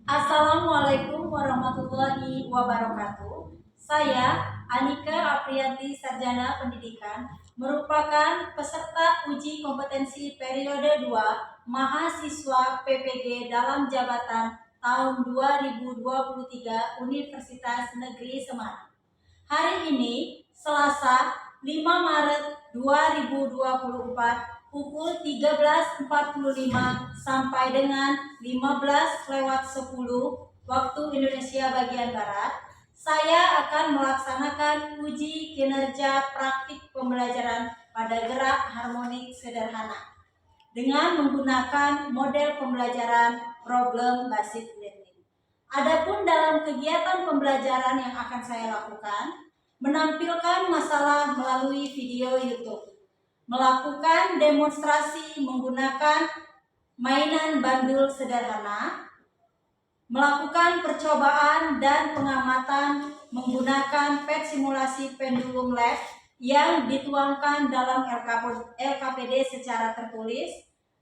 Assalamualaikum warahmatullahi wabarakatuh. Saya Anika Aprianti, Sarjana Pendidikan, merupakan peserta uji kompetensi periode 2 mahasiswa PPG dalam jabatan tahun 2023 Universitas Negeri Semarang. Hari ini, Selasa 5 Maret 2024, pukul 13.45 sampai dengan 15:10 waktu Indonesia bagian Barat, saya akan melaksanakan uji kinerja praktik pembelajaran pada gerak harmonik sederhana dengan menggunakan model pembelajaran problem based learning. Adapun dalam kegiatan pembelajaran yang akan saya lakukan, menampilkan masalah melalui video YouTube, melakukan demonstrasi menggunakan mainan bandul sederhana, melakukan percobaan dan pengamatan menggunakan PET simulasi pendulum LED yang dituangkan dalam LKPD secara tertulis,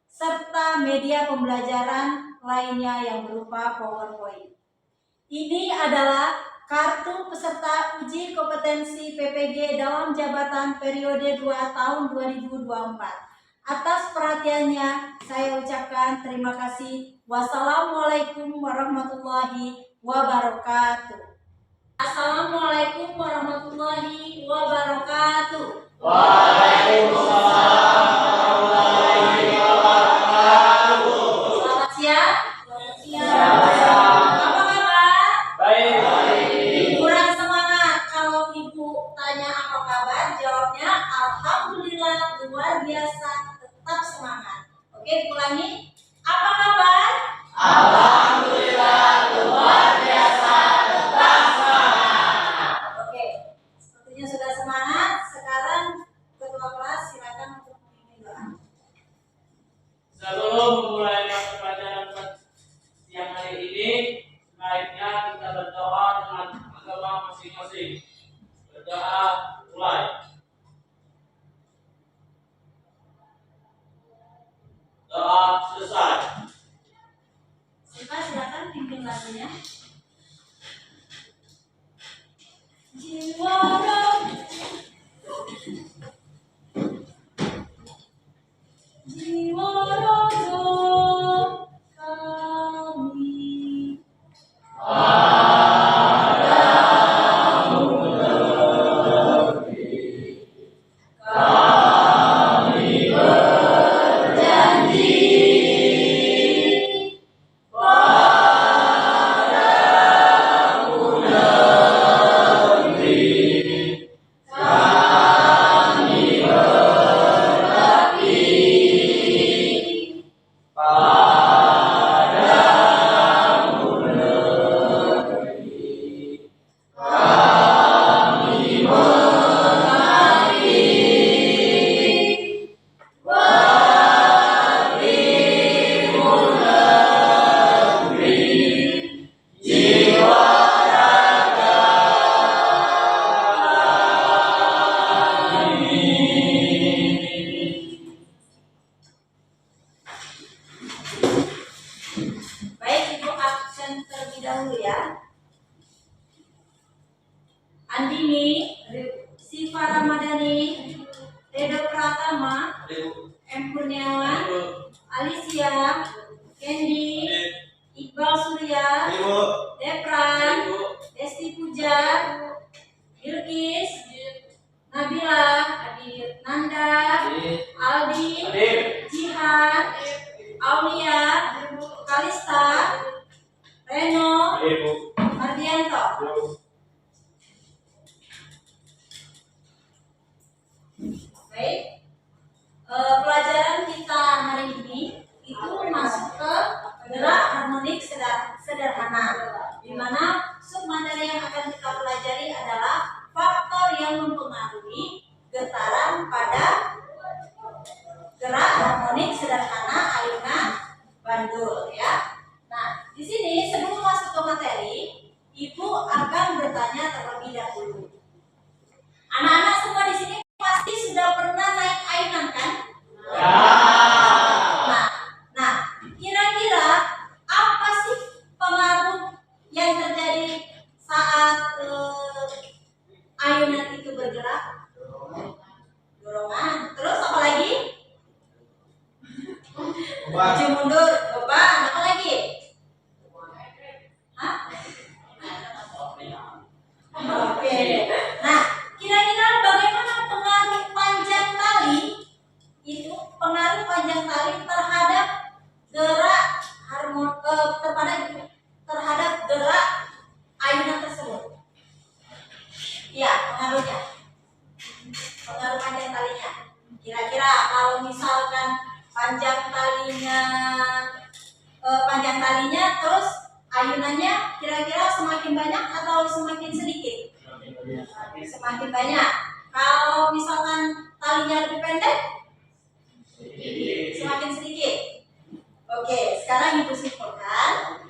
serta media pembelajaran lainnya yang berupa PowerPoint. Ini adalah kartu peserta uji kompetensi PPG dalam jabatan periode 2 tahun 2024. Atas perhatiannya, saya ucapkan terima kasih. Wassalamualaikum warahmatullahi wabarakatuh. Assalamualaikum warahmatullahi wabarakatuh. Waalaikumsalam warahmatullahi wabarakatuh. Selamat siang. Siang. Apa kabar? Baik. Kurang semangat kalau ibu tanya apa kabar, jawabnya alhamdulillah, luar biasa, tetap semangat. Oke, ulangi. Apa kabar? Alhamdulillah luar biasa, tetap semangat. Oke, sepertinya sudah semangat. Sekarang ketua kelas silakan untuk memimpin doa. Sebelum memulai pelajaran siang hari ini, sebaiknya kita berdoa dengan agama masing-masing. Berdoa mulai. Doa selesai. Silakan pimpin lagunya. Jiwa raga kami dahulu ya. Andini, Siva Ramadhani, Redo Pratama, M. Kurniawan, Alicia, Kendi, Iqbal Surya, Depran, Desti Puja, Bilkis, Nabila, Nanda, Aldi, Jihad, Aulia, Kalista, Reno, Mardianto. Baik, pelajaran kita hari ini itu masuk ke gerak harmonik sederhana, di mana submateri yang akan kita pelajari adalah faktor yang mempengaruhi getaran pada gerak harmonik sederhana ayunan bandul ya. Nah, di sini sebelum masuk ke materi, Ibu akan bertanya terlebih dahulu. Anak-anak semua di sini pasti sudah pernah naik ayunan kan? Ya. Nah, kira-kira apa sih pengaruh Ayunannya kira-kira semakin banyak atau semakin sedikit? Semakin banyak. Kalau misalkan talinya lebih pendek, semakin sedikit. Oke, sekarang Ibu simpulkan.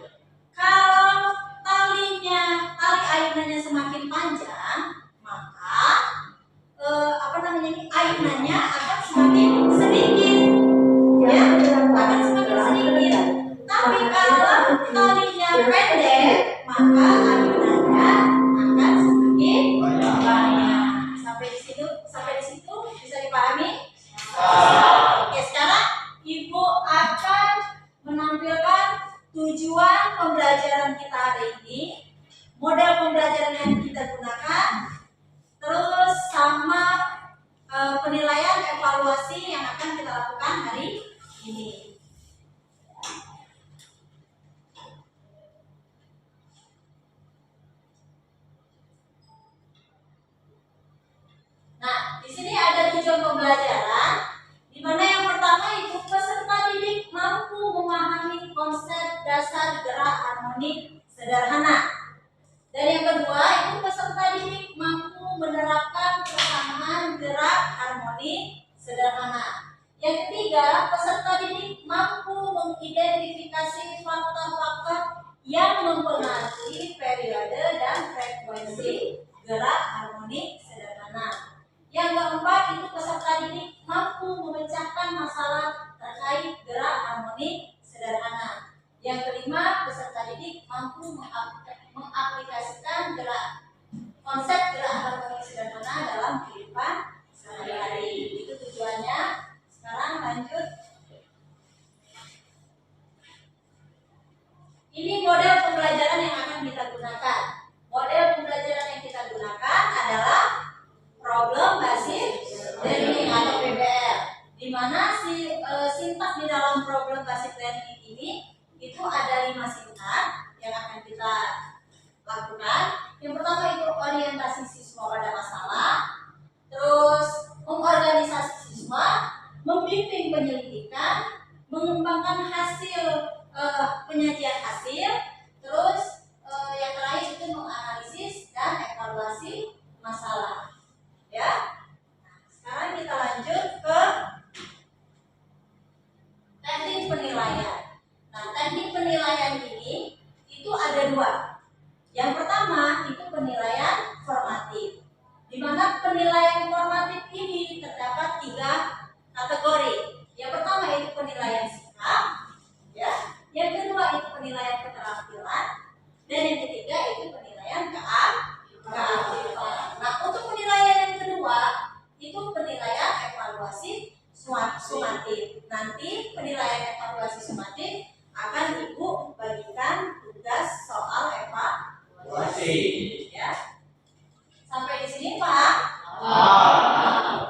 Kalau tali ayunannya semakin panjang, maka ayunannya akan semakin sedikit. Ya, akan semakin sedikit. Tapi kalau talinya pendek, maka ayunannya akan semakin banyak. Sampai di situ bisa dipahami? Oke, sekarang Ibu akan menampilkan tujuan pembelajaran kita hari ini, model pembelajaran yang kita gunakan, terus sama penilaian evaluasi yang akan kita lakukan hari ini. Nah, di sini ada tujuan pembelajaran, di mana yang pertama itu peserta didik mampu memahami konsep dasar gerak harmonik sederhana. Dan yang kedua itu peserta didik mampu menerapkan persamaan gerak harmonik sederhana. Yang ketiga, peserta didik mampu mengidentifikasi faktor-faktor yang mempengaruhi periode dan frekuensi gerak harmonik sederhana. Yang keempat itu peserta didik mampu memecahkan masalah terkait gerak harmonik sederhana. Yang kelima, peserta didik mampu mengaplikasikan konsep gerak harmonik sederhana dalam kehidupan sehari-hari. Itu tujuannya. Sekarang lanjut. Ini model pembelajaran yang akan kita gunakan. Model pembelajaran yang kita gunakan adalah problem basis learning atau PBL, di mana sintak di dalam problem basis learning ini itu ada 5 sintak yang akan kita lakukan. Yang pertama itu orientasi siswa pada masalah, terus mengorganisasi siswa, membimbing penyelidikan, mengembangkan hasil penyajian hasil, terus yang terakhir itu menganalisis dan evaluasi masalah. Ya. Nah, sekarang kita lanjut ke teknik penilaian. Nah, teknik penilaian ini itu ada 2. Yang pertama itu penilaian formatif, di mana penilaian formatif ini terdapat 3 kategori. Yang pertama itu penilaian sikap, ya. Yang kedua itu penilaian keterampilan, dan yang ketiga itu penilaian kearifan. Nah, untuk penilaian yang kedua itu penilaian evaluasi sumatif. Nanti penilaian evaluasi sumatif akan Ibu bagikan tugas soal evaluasi. Ya. Sampai di sini paham?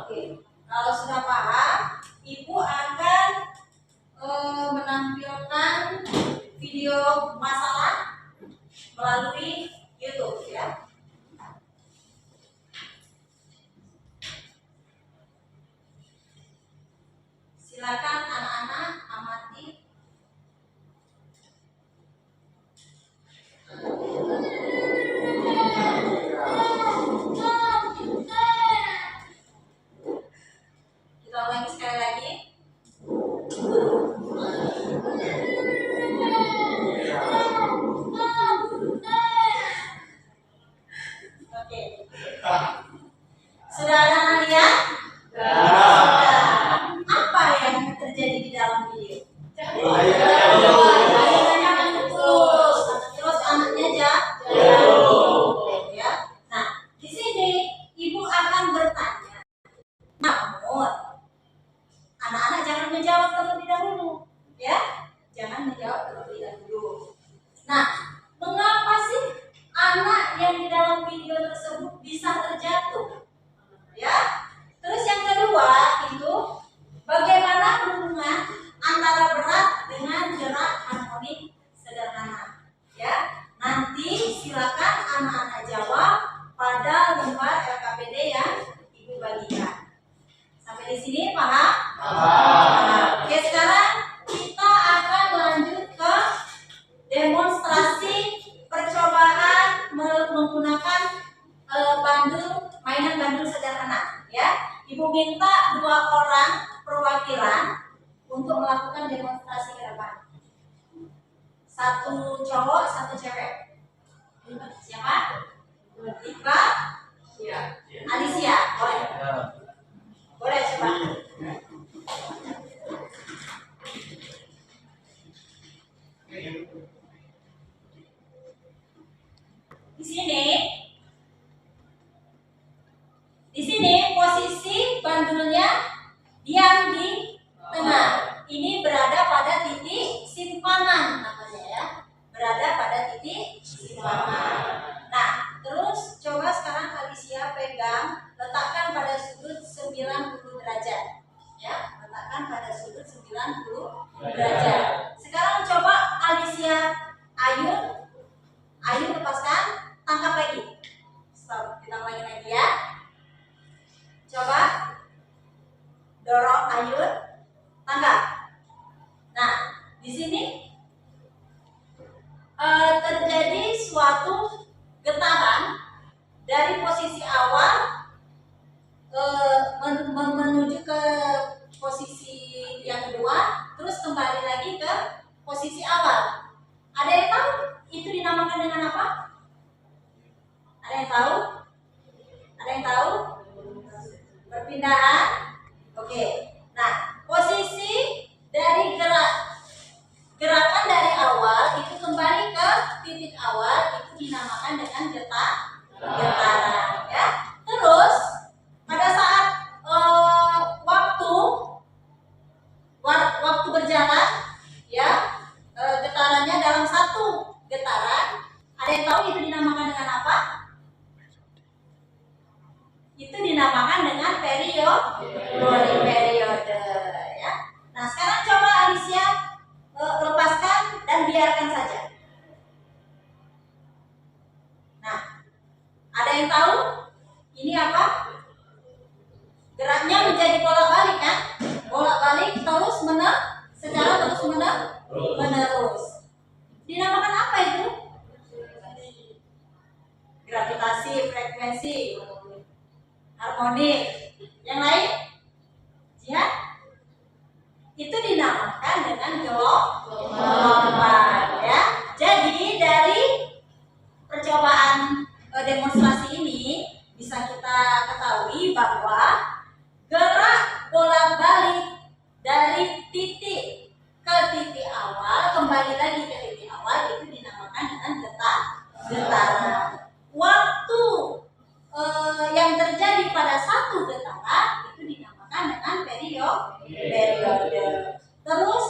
Oke. Kalau sudah paham, Ibu akan menampilkan video masalah melalui YouTube, ya. Silakan anak-anak amati. Kita ulangi sekali lagi. Oke. Sudah ada yang lihat? Apa yang terjadi di dalam video? Ayunannya akan putus, terus anaknya jatuh. Ya. Nah, di sini Ibu akan bertanya. Namun, anak-anak jangan menjawab terlebih dahulu, ya. Jangan menjawab terlebih dahulu. Nah, mengapa sih anak yang di dalam video tersebut bisa terjatuh? Ya. Terus yang kedua itu bagaimana hubungan antara berat dengan gerak harmonik sederhana? Ya. Nanti silakan anak-anak jawab pada lembar LKPD yang Ibu bagikan. Sampai di sini paham? Paham. Oke, sekarang kita akan lanjut ke demonstrasi satu cewek? Siapa? Iqbal? Alicia, boleh? Boleh coba. Di sini posisi bandulnya diam di tengah. Ini berada pada titik simpanan namanya ya. Berada pada titik simpanan. Nah, terus coba sekarang Alicia pegang, letakkan pada sudut 90 derajat. Ya, letakkan pada sudut 90 derajat. Sekarang coba Alicia ayun lepaskan, tangkap lagi. Stop, kita ulangi lagi ya. Coba dorong ayun, tangkap. Nah, di sini terjadi suatu getaran dari posisi awal menuju ke posisi yang kedua, terus kembali lagi ke posisi awal. Ada yang tahu itu dinamakan dengan apa? Ada yang tahu? Ada yang tahu? Perpindahan. Oke. Nah, posisi dari gerakan dari awal itu kembali ke titik awal itu dinamakan dengan getaran ya. Terus pada saat waktu berjalan ya, getarannya dalam satu getaran, ada yang tahu itu dinamakan dengan apa? Itu dinamakan dengan periode ya. Nah, sekarang coba Alicia lepaskan dan biarkan saja. Nah, ada yang tahu ini apa? Geraknya menjadi bolak-balik kan? Bolak-balik secara terus menerus. Dinamakan apa itu? Gravitasi, frekuensi, harmonik. Yang lain? Ya? Itu dinamakan dengan gelombang ya. Jadi dari percobaan demonstrasi ini bisa kita ketahui bahwa gerak bolak-balik dari titik ke titik awal kembali lagi ke titik awal itu dinamakan dengan getaran. Waktu yang terjadi pada satu getaran itu dinamakan dengan periode. Terus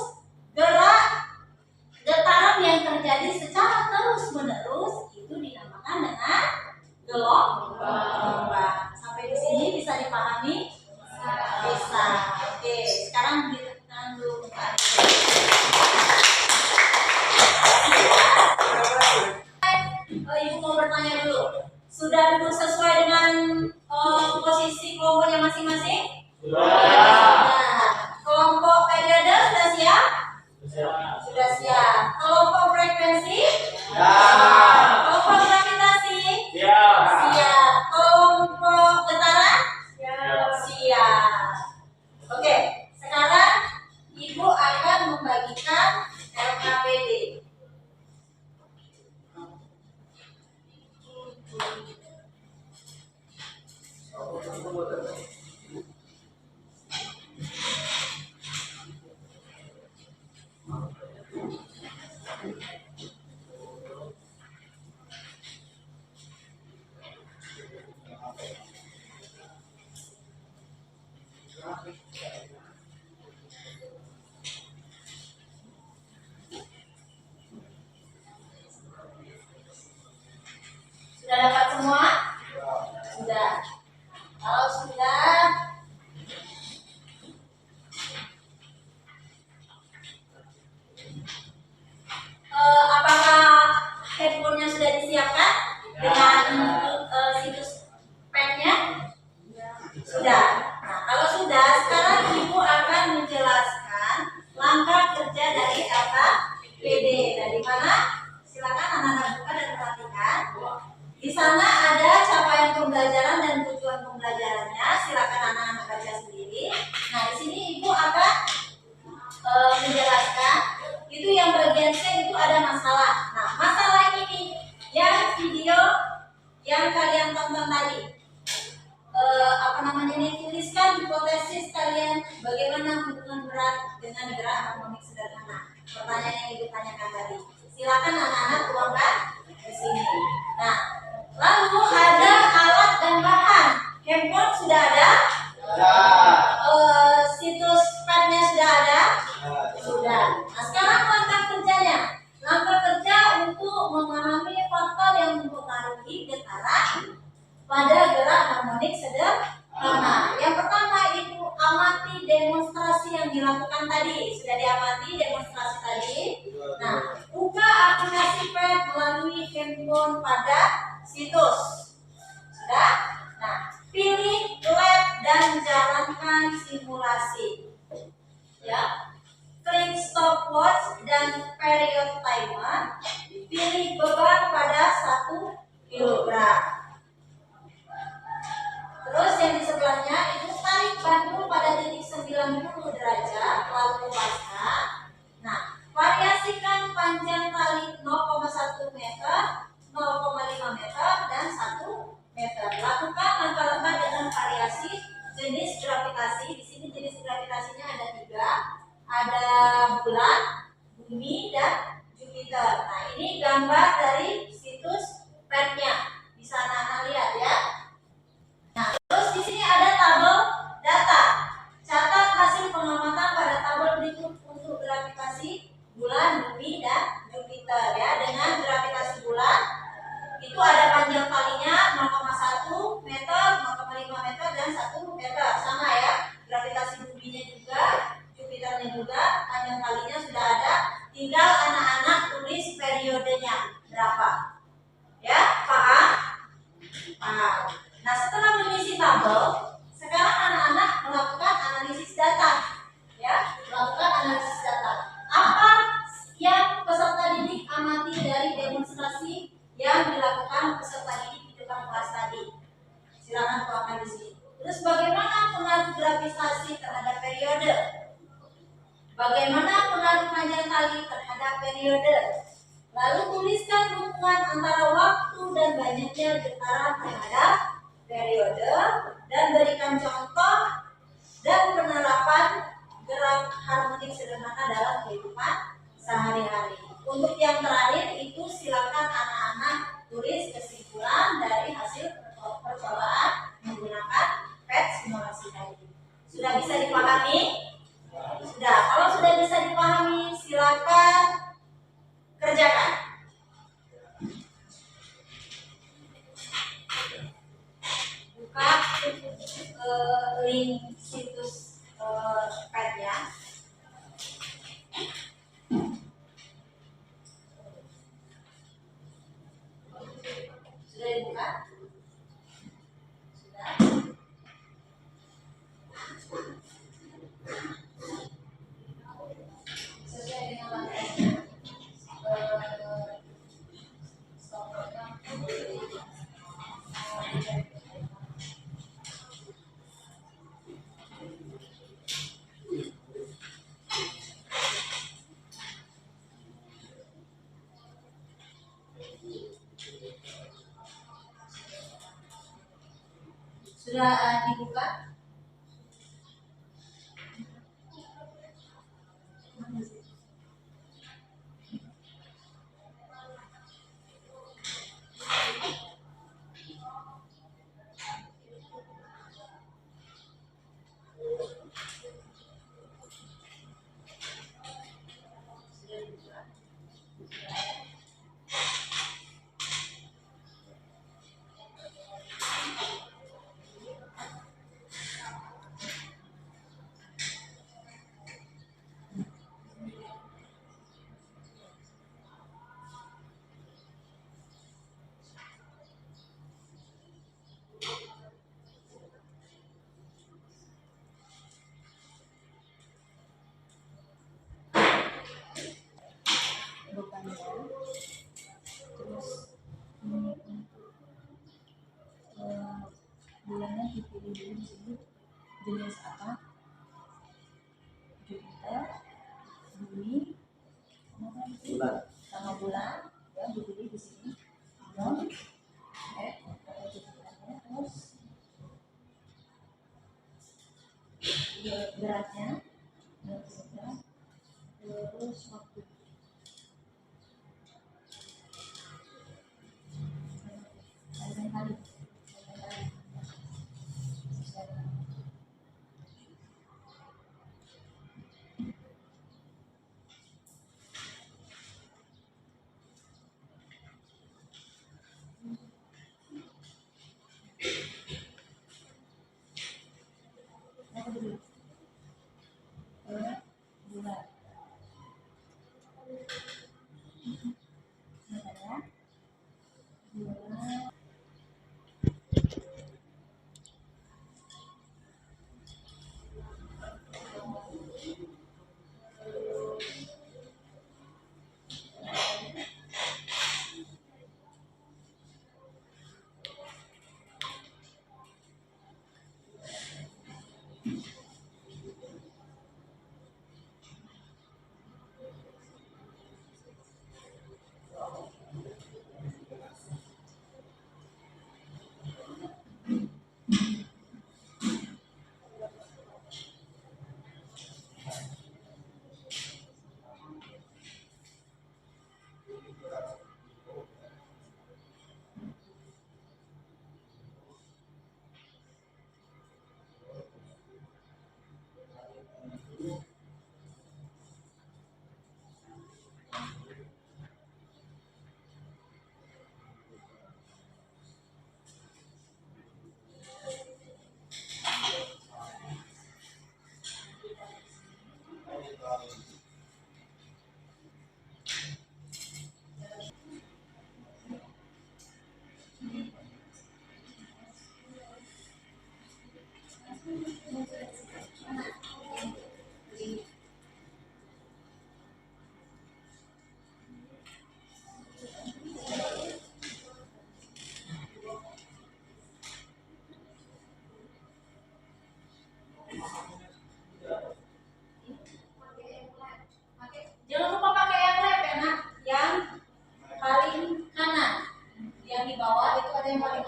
getaran yang terjadi secara terus-menerus itu dinamakan dengan gelombang. Sampai di sini bisa dipahami? Bisa. Oke, sekarang ditekan dulu. Ibu mau bertanya dulu. Sudah duduk sesuai dengan posisi kelompoknya masing-masing? Sudah. Kelompok periode sudah siap? Sudah siap. Kelompok frekuensi? Kelompok gravitasi? Siap. Kelompok getaran? Siap. Oke, sekarang Ibu akan membagikan LKPD. Sudah dapat semua? Sudah. Kalau sudah, apakah handphonenya sudah disiapkan dengan situs pad-nya? Sudah. Nah, kalau sudah, sekarang Ibu akan menjelaskan langkah kerja dari LKPD. Dari mana? Silakan anak-anak buka dan perhatikan. Di sana ada capaian pembelajaran dan tujuan pembelajarannya. Silakan anak-anak baca sendiri. Nah, di sini Ibu akan menjelaskan. Itu yang bagian C itu ada masalah. Nah, masalah dengan gerak harmonik sederhana. Pertanyaan yang ditanyakan tadi. Silakan anak-anak tuangkan di sini. Nah, lalu ada alat dan bahan. Handphone sudah ada? Situs padnya sudah ada? Sudah. Nah, sekarang langkah kerjanya. Langkah kerja untuk memahami faktor yang mempengaruhi getaran pada gerak harmonik sederhana. Yang pertama itu amati demonstrasi yang dilakukan tadi. Sudah diamati demonstrasi tadi. Nah, buka aplikasi pad melalui handphone pada situs. Sudah? Nah, pilih lab dan jalankan simulasi. Ya. Klik stopwatch dan period timer. Pilih beban pada 1 kilogram. Terus yang di sebelahnya itu tarik bandul pada titik 90 derajat lalu lepaskan. Nah, variasikan panjang tali 0,1 meter, 0,5 meter, dan 1 meter. Lakukan langkah-langkah dengan variasi jenis gravitasi. Di sini jenis gravitasinya ada 3. Ada bulan, bumi, dan Jupiter. Nah, ini gambar dari situs padnya. Bisa anak-anak lihat ya. Nah, terus di sini ada tabel data. Catat hasil pengamatan pada tabel berikut untuk gravitasi bulan, bumi, dan Jupiter ya. Dengan gravitasi bulan itu ada panjang talinya 0,1 meter, 0,5 meter, dan 1 meter. Sama ya. Gravitasi buminya juga, Jupiternya juga, panjang talinya sudah ada. Tinggal anak-anak tulis periodenya berapa. Ya, paham? Paham. Nah, setelah mengisi tabel, sekarang anak-anak melakukan analisis data. Ya, melakukan analisis data. Apa yang peserta didik amati dari demonstrasi yang dilakukan peserta didik di depan kelas tadi? Silakan tuangkan di sini. Terus bagaimana pengaruh gravitasi terhadap periode? Bagaimana pengaruh panjang tali terhadap periode? Lalu tuliskan hubungan antara waktu dan banyaknya getaran terhadap periode dan berikan contoh dan penerapan gerak harmonik sederhana dalam kehidupan sehari-hari. Untuk yang terakhir itu silakan anak-anak tulis kesimpulan dari hasil percobaan menggunakan pad simulasi tadi. Sudah bisa dipahami? Sudah. Kalau sudah bisa dipahami, silakan kerjakan. Buka link situs padnya. Sudah dibuka? Sudah. Sesuai dengan langkahnya. Sudah dibuka? Terus bulannya dipilih dulu di sini jenis apa? Jupiter, bumi, sama bulan ya dipilih di sini. Jupiternya terus beratnya,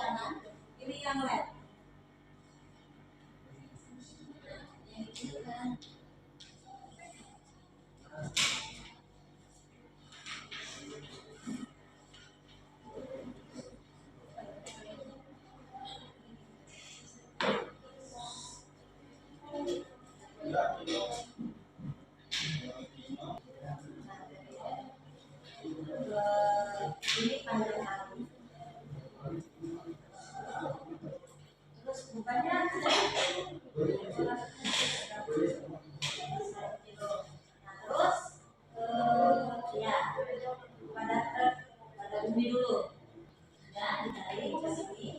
kanan, pilih yang left. Yang itu kan. Ini panjang kali. Terus bukannya nah, terus ya pada bumi dulu dan ditarik ke sini.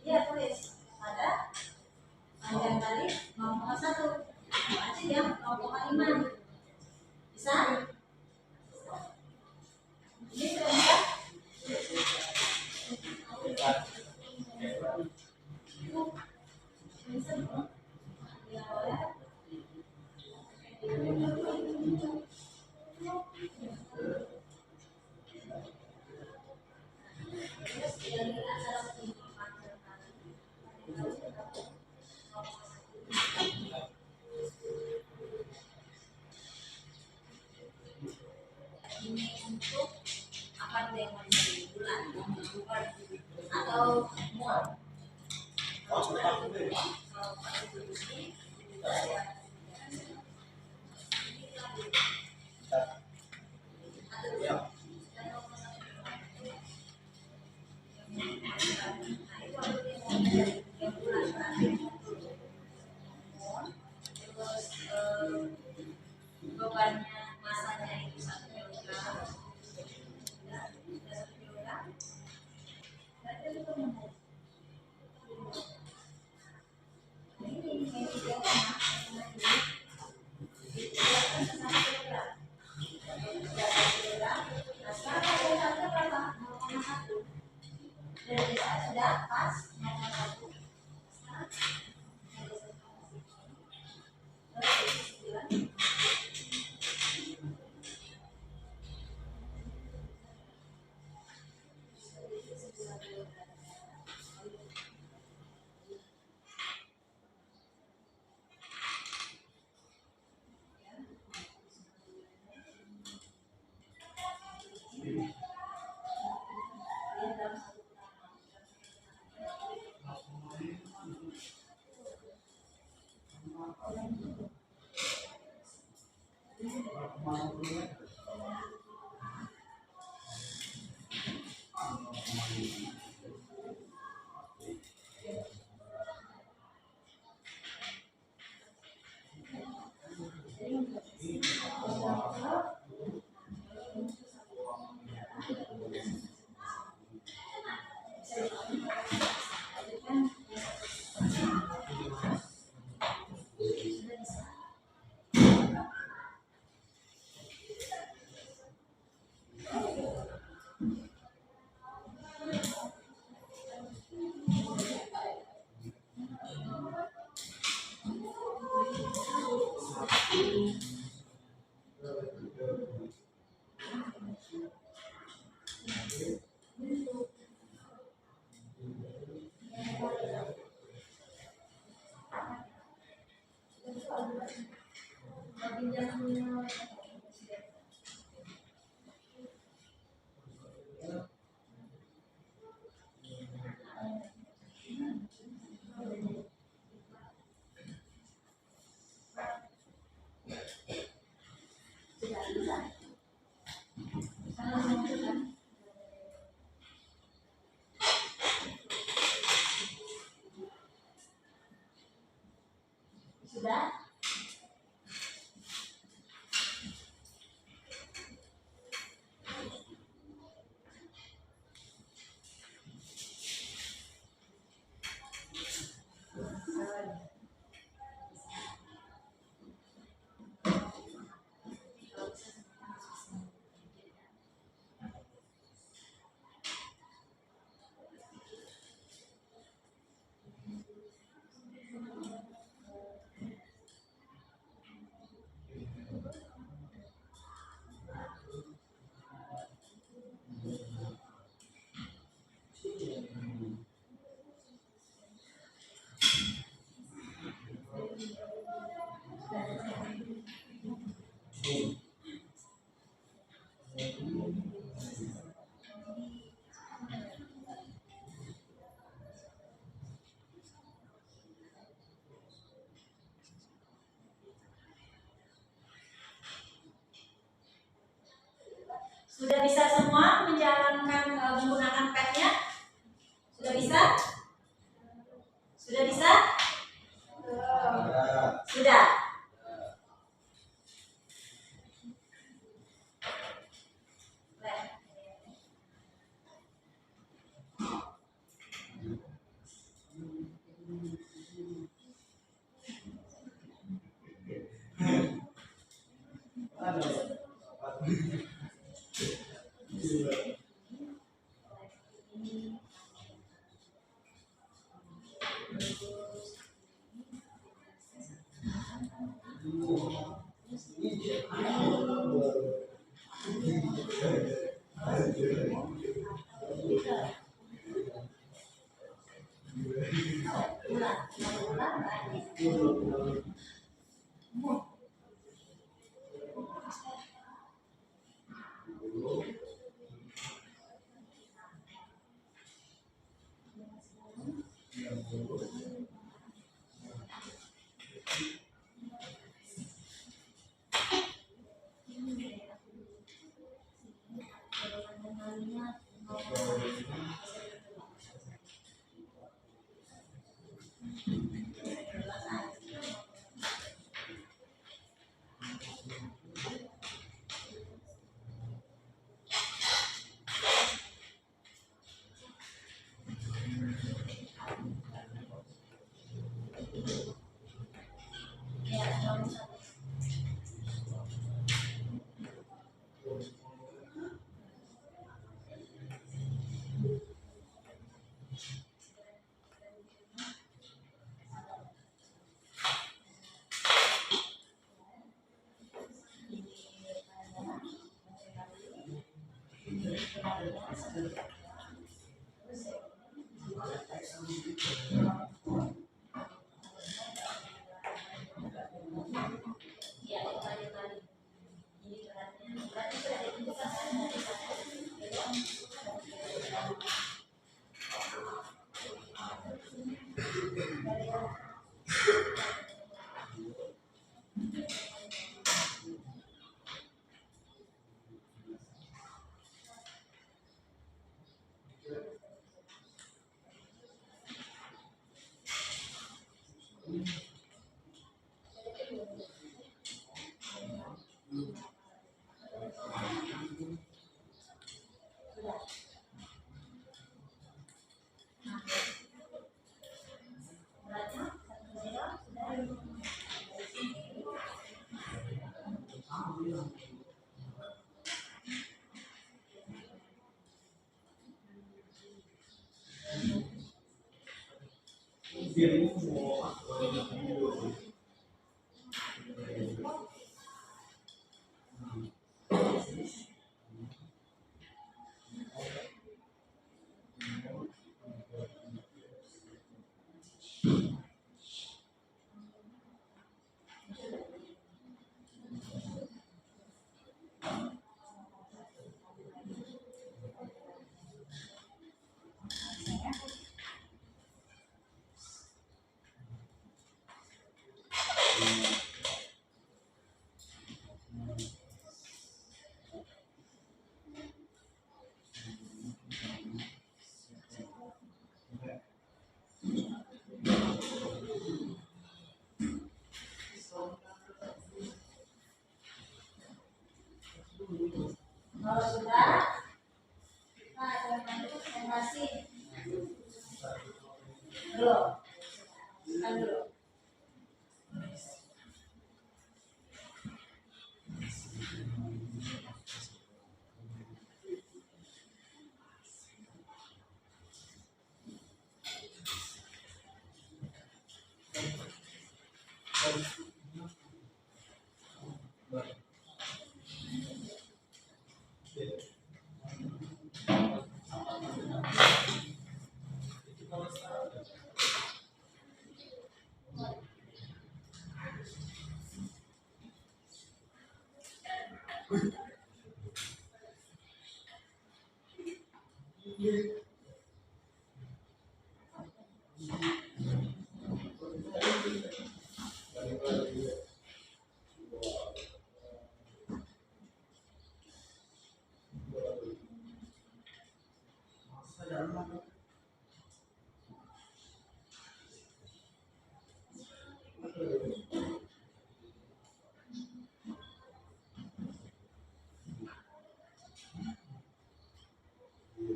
Iya tulis ada panjang kali 0,1 aja ya 0,5 bisa ini sudah bisa ya ini untuk apa yang menjadi bulan atau mol. Bebannya masanya itu 1 kilogram. Sudah pas 0,1. Sudah? Sudah bisa semua menjalankan menggunakan pad-nya? Sudah bisa? Sudah bisa? Sudah. Kalau sudah, kita akan masuk presentasi. Belum. Kan dulu.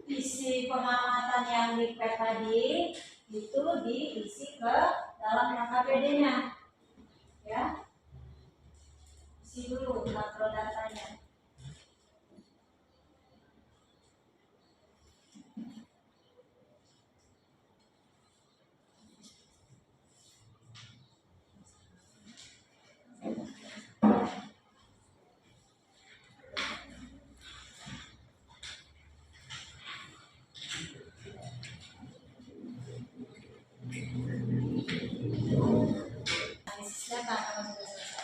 Isi pengamatan yang di PET tadi itu diisi ke dalam KKPD-nya, ya. Isi dulu makro datanya. Analisis data kalau sudah selesai.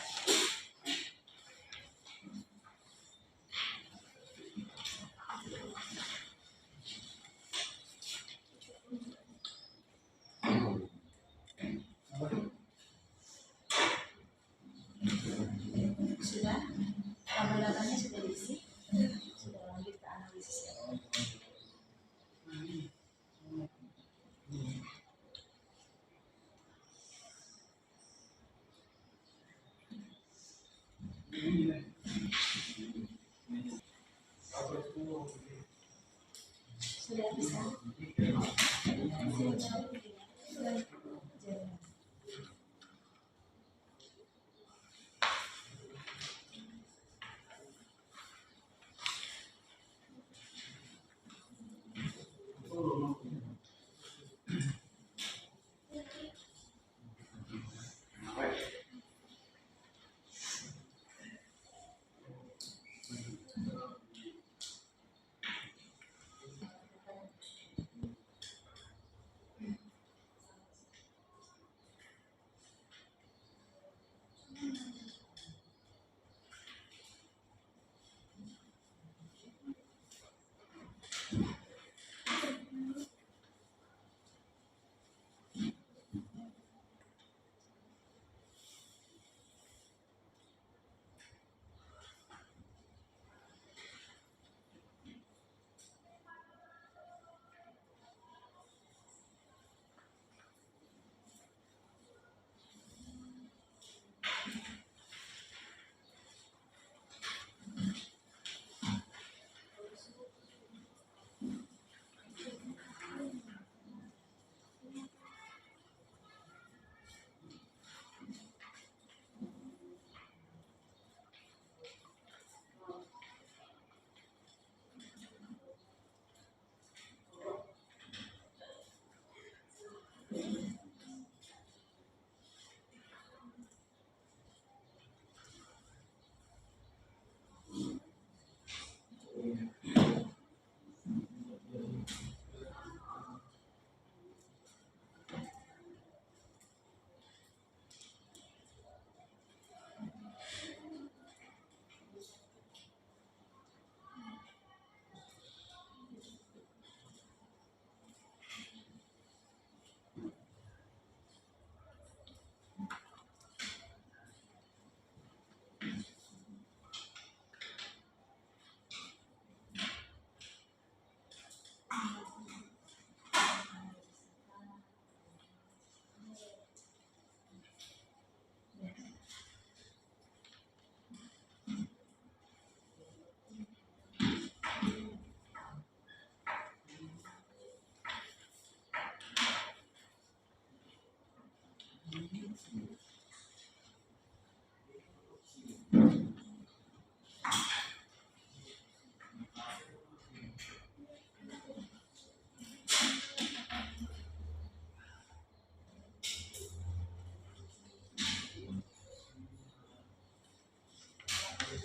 Sudah, tabel datanya sudah diisi, sudah lanjut ke analisis ya. Sudah bisa.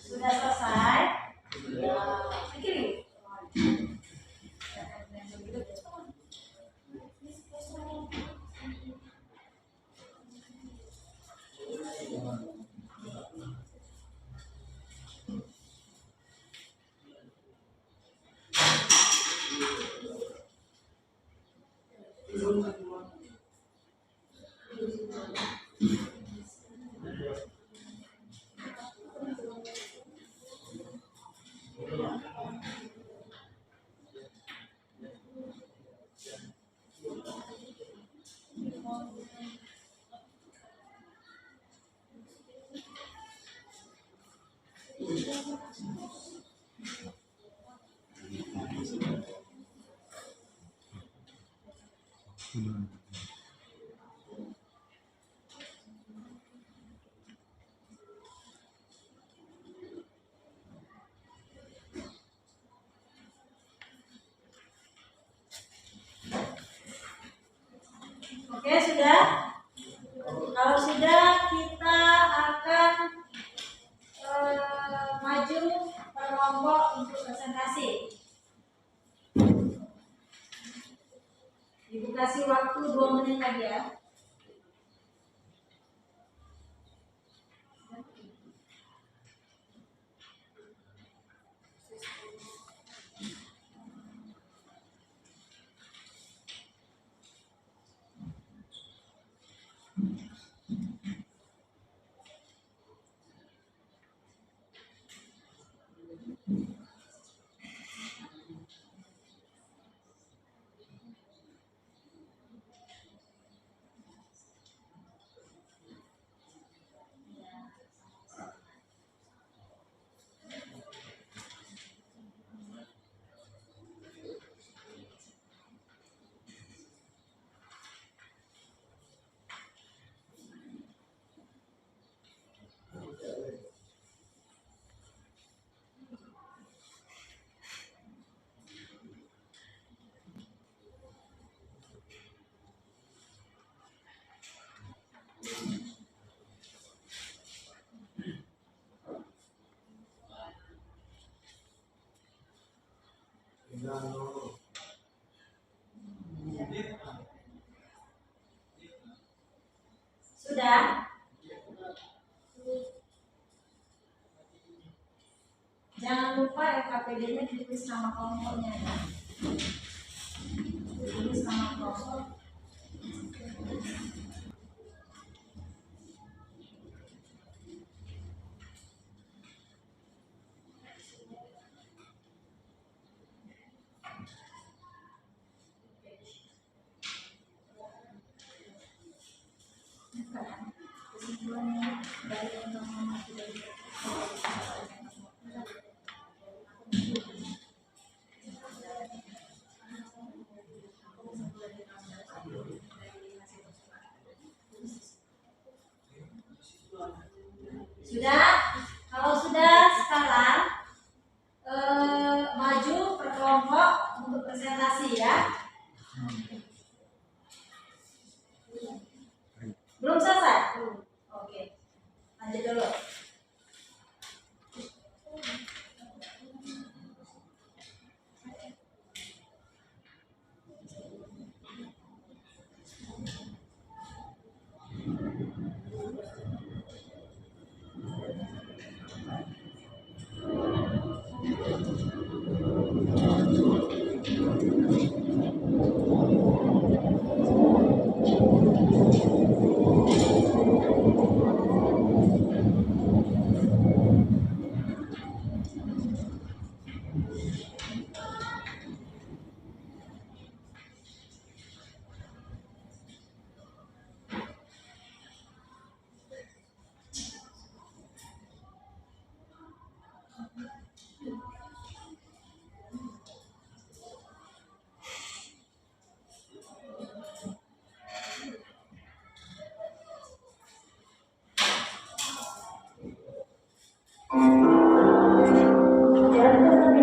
Sudah selesai? Kiri. Oke, sudah? Kalau sudah, kita akan maju per kelompok untuk presentasi. Ibu kasih waktu 2 menit lagi ya. Sudah? Jangan lupa LKPD-nya ditulis nama kelompoknya ya. Ditulis nama kelompok. Kesimpulannya dari teman-teman sudah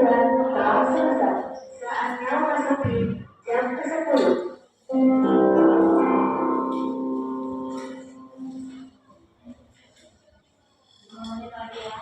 pelajaran telah selesai. Saatnya memasuki jam ke-10. Menit lagi ya.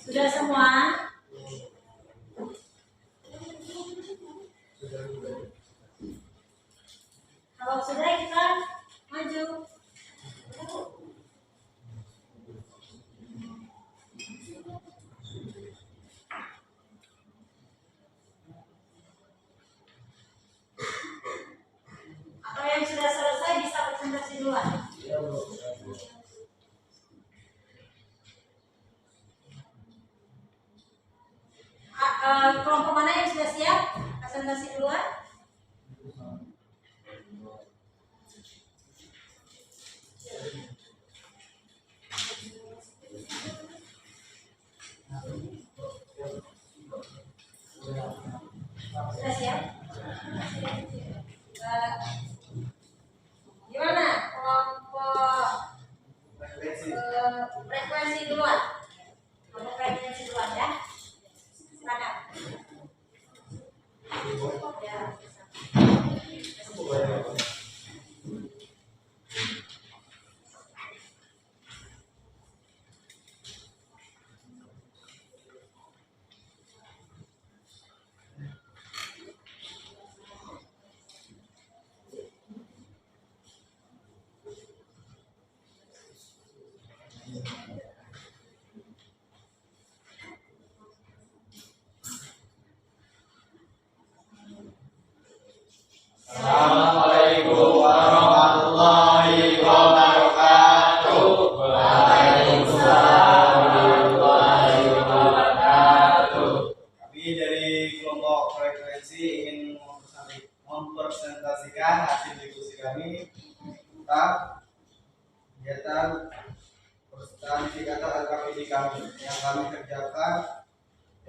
Sudah semua? Kalau sudah kita maju. Atau yang sudah selesai bisa presentasi duluan. Kelompok mana yang sudah siap presentasi duluan? Sudah siap? Gimana kelompok frekuensi duluan? Kelompok frekuensi duluan ya. Silakan. Ya.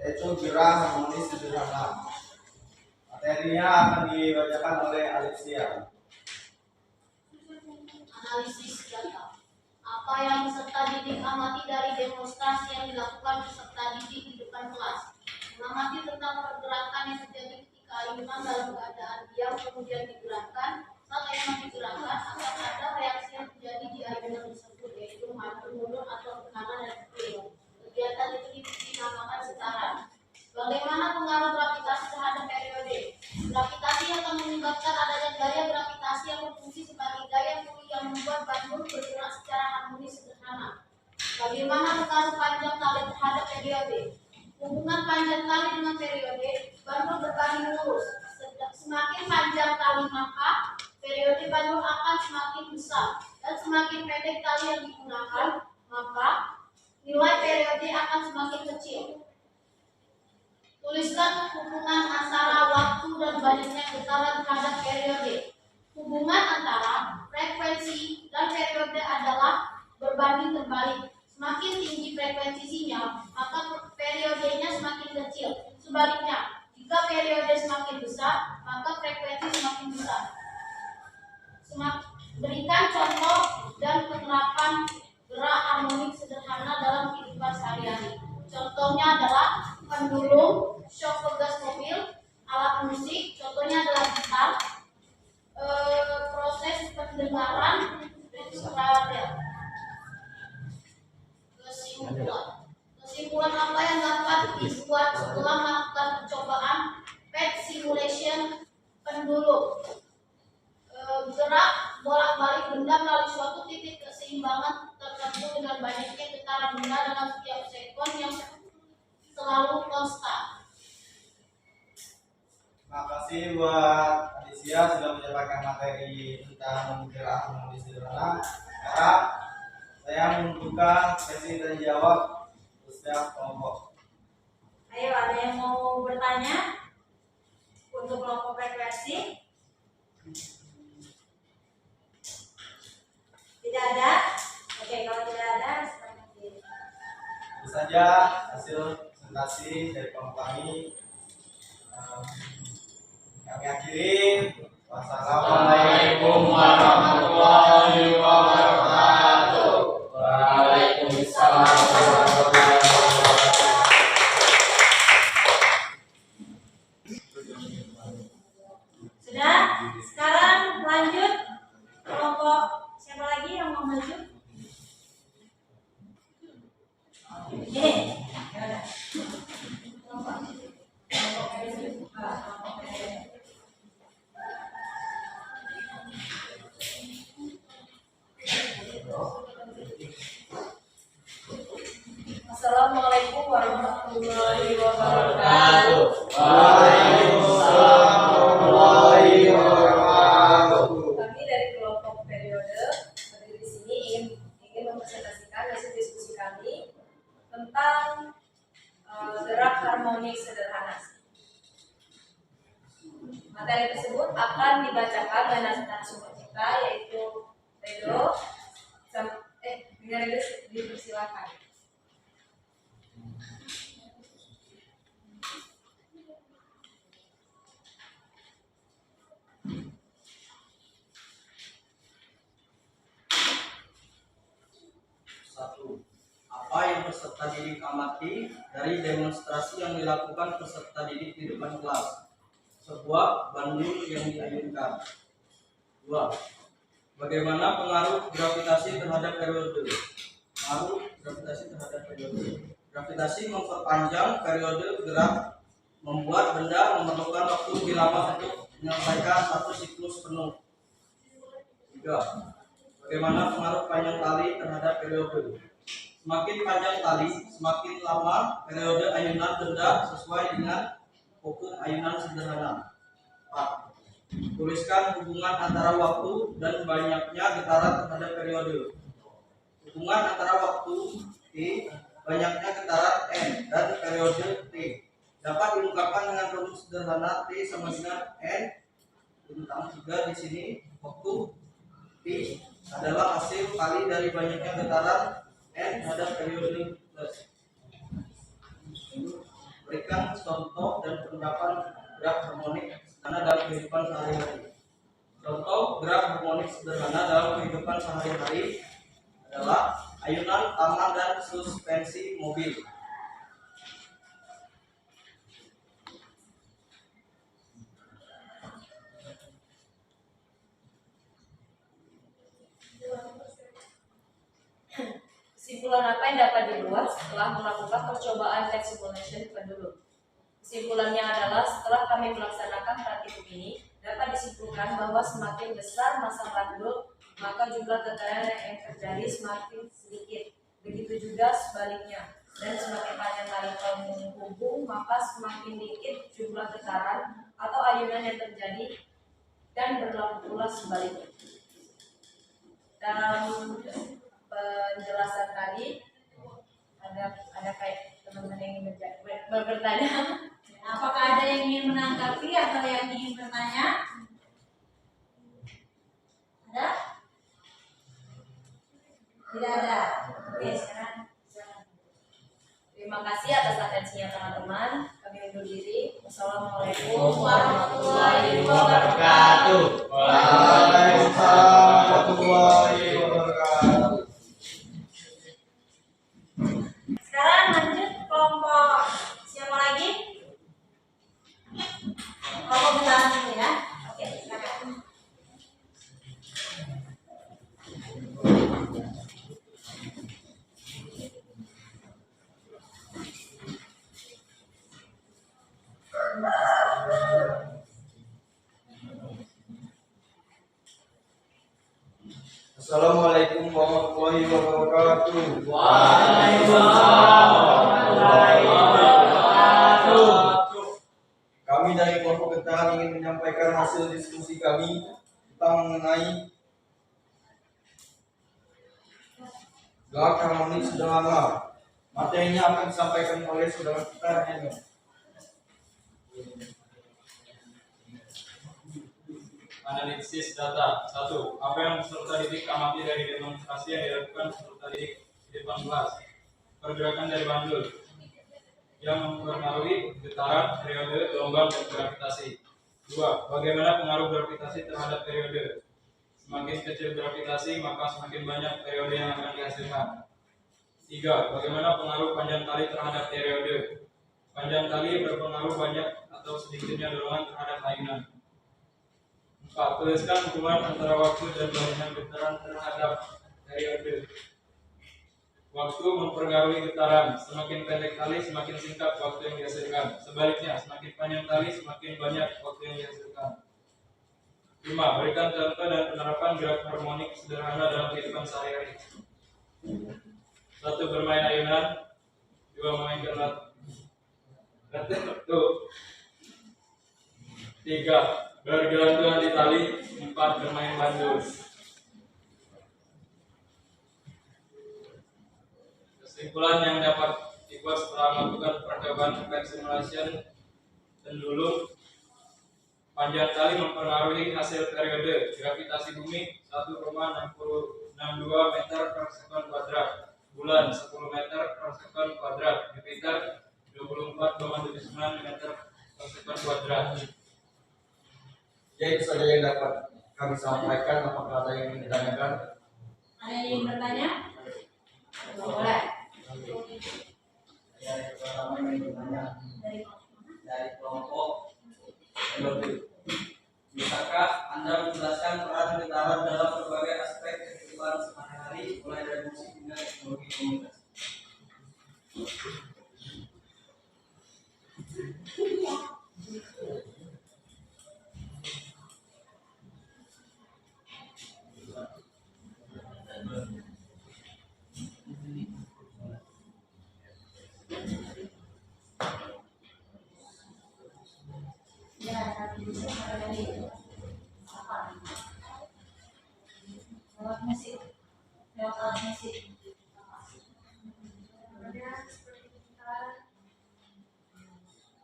yaitu gerak harmonis sederhana. Materinya akan dibacakan oleh Alicia. Analisis data. Apa yang peserta didik amati dari demonstrasi yang dilakukan peserta didik di depan kelas? Mengamati tentang pergerakan yang terjadi ketika ayunan dalam keadaan diam kemudian digerakkan. Saat ayunan digerakkan akan ada reaksi yang terjadi di ayunan tersebut, yaitu maju, mundur, atau ke kanan dan ke kiri. Kegiatan itu dinamakan getaran. Bagaimana pengaruh gravitasi terhadap periode? Gravitasi akan menyebabkan adanya gaya gravitasi yang berfungsi sebagai gaya puli yang membuat bandul bergerak secara harmonis sederhana. Bagaimana pengaruh panjang tali terhadap periode? Hubungan panjang tali dengan periode, bandul berbanding lurus. Semakin panjang tali maka periode bandul akan semakin besar, dan semakin pendek tali yang digunakan maka nilai periode akan semakin kecil. Tuliskan hubungan antara waktu dan banyaknya getaran terhadap periode. Hubungan antara frekuensi dan periode adalah berbanding terbalik. Semakin tinggi frekuensinya, maka periodenya semakin kecil. Sebaliknya, jika periode semakin besar, maka frekuensi semakin besar. Berikan contoh dan penerapan gerak harmonik sederhana dalam kehidupan sehari-hari. Contohnya adalah pendulum, shock pegas mobil, alat musik, contohnya adalah gitar, proses pendengaran, dan suara. Kesimpulan apa yang dapat dibuat setelah melakukan percobaan PET simulation pendulum? Gerak bolak-balik benda melalui suatu titik keseimbangan tertentu dengan banyaknya getaran benda dalam setiap sekon yang selalu konstan. Terima kasih buat Alicia sudah menyampaikan materi tentang gerak harmonis sederhana. Sekarang saya membuka sesi tanya jawab untuk setiap kelompok. Ayo, ada yang mau bertanya untuk kelompok frekuensi? Tidak ada? Oke, kalau tidak ada, silahkan. Itu saja hasil presentasi dari kelompok kami. Kami akhiri. Wassalamualaikum warahmatullahi wabarakatuh. Waalaikumsalam. Sudah? Sekarang lanjut kelompok siapa lagi yang mau maju? Ini. Ya udah. Kelompok. Assalamualaikum warahmatullahi wabarakatuh. Waalaikumsalam warahmatullahi wabarakatuh. Kami dari kelompok periode berdiri di sini ingin mempresentasikan hasil diskusi kami tentang gerak harmonik sederhana. Materi tersebut akan dibacakan oleh narasumber kita yaitu Redo. Dengan Redo dipersilakan. Satu. Apa yang peserta didik amati dari demonstrasi yang dilakukan peserta didik di depan kelas? Sebuah bandul yang diayunkan. 2. Bagaimana pengaruh gravitasi terhadap periode? Pengaruh gravitasi terhadap periode. Gravitasi memperpanjang periode gerak, membuat benda memerlukan waktu lebih lama untuk menyelesaikan satu siklus penuh. 3. Bagaimana pengaruh panjang tali terhadap periode? Semakin panjang tali, semakin lama periode ayunan benda sesuai dengan hukum ayunan sederhana. 4. Tuliskan hubungan antara waktu dan banyaknya getaran terhadap periode. Hubungan antara waktu T, banyaknya getaran N, dan periode T dapat diungkapkan dengan rumus sederhana T sama dengan N bintang 3 di sini. Waktu T adalah hasil kali dari banyaknya getaran N terhadap periode plus. berikan contoh dan penerapan gerak harmonik sederhana dalam kehidupan sehari-hari. Contoh gerak harmonik sederhana dalam kehidupan sehari-hari adalah ayunan tangan dan suspensi mobil. Kesimpulan apa yang dapat dibuat setelah melakukan percobaan leg simulation penduduk? Kesimpulannya adalah setelah kami melaksanakan praktikum ini, dapat disimpulkan bahwa semakin besar masa bandul, maka jumlah getaran yang terjadi semakin sedikit. Begitu juga sebaliknya. Dan semakin panjang tali penghubung, maka semakin dikit jumlah getaran atau ayunan yang terjadi, dan berlaku pula sebaliknya. Dalam penjelasan tadi ada kayak teman-teman yang ingin bertanya. Apakah ada yang ingin menanggapi atau yang ingin bertanya? Ada? Tidak ada. Oke, sekarang. Terima kasih atas atensinya teman-teman. Kami undur diri. Wassalamualaikum warahmatullahi wabarakatuh. Waalaikumsalam warahmatullahi wabarakatuh. Sekarang lanjut kelompok siapa lagi? Kelompok getaran dulu ya. Oke, silakan. Assalamualaikum warahmatullahi wabarakatuh. Kami dari kelompok getaran ingin menyampaikan hasil diskusi kami tentang mengenai gerak harmonik sederhana. Materinya akan disampaikan oleh saudara kita Henry. Analisis data. 1. Apa yang peserta didik amati dari demonstrasi yang dilakukan peserta didik di depan kelas? Pergerakan dari bandul yang mempengaruhi getaran, periode, gelombang, dan gravitasi. 2. Bagaimana pengaruh gravitasi terhadap periode? Semakin kecil gravitasi, maka semakin banyak periode yang akan dihasilkan. 3. Bagaimana pengaruh panjang tali terhadap periode? Panjang tali berpengaruh banyak atau sedikitnya dorongan terhadap ayunan. 4. Tuliskan hubungan antara waktu dan jaringan getaran terhadap periode. Waktu mempengaruhi getaran. Semakin pendek tali, semakin singkat waktu yang dihasilkan. Sebaliknya, semakin panjang tali, semakin banyak waktu yang dihasilkan. 5. Berikan contoh dan penerapan gerak harmonik sederhana dalam kehidupan sehari-hari. 1. Bermain ayunan. 2. Memainkan alat. 3. Bergelantungan di tali. 4. Bermain bandul. Kesimpulan yang dapat dibuat setelah melakukan percobaan leg simulation pendulum. Panjang tali mempengaruhi hasil periode. Gravitasi bumi 1,662 meter per sekon kuadrat. Bulan 10 meter per sekon kuadrat. Jupiter 24,79 meter per sekon kuadrat. Ya, itu saja yang dapat kami sampaikan. Apakah ada yang ingin ditanyakan? Ada yang ingin bertanya? Boleh. Yang pertama yang bertanya dari kelompok penduduk. Bisakah Anda menjelaskan peran getaran dalam berbagai aspek kehidupan sehari-hari, mulai dari musik hingga teknologi komunikasi? Ya, tapi bisa dari apa? Lewat musik. Lewat alat musik. Kemudian seperti gitar,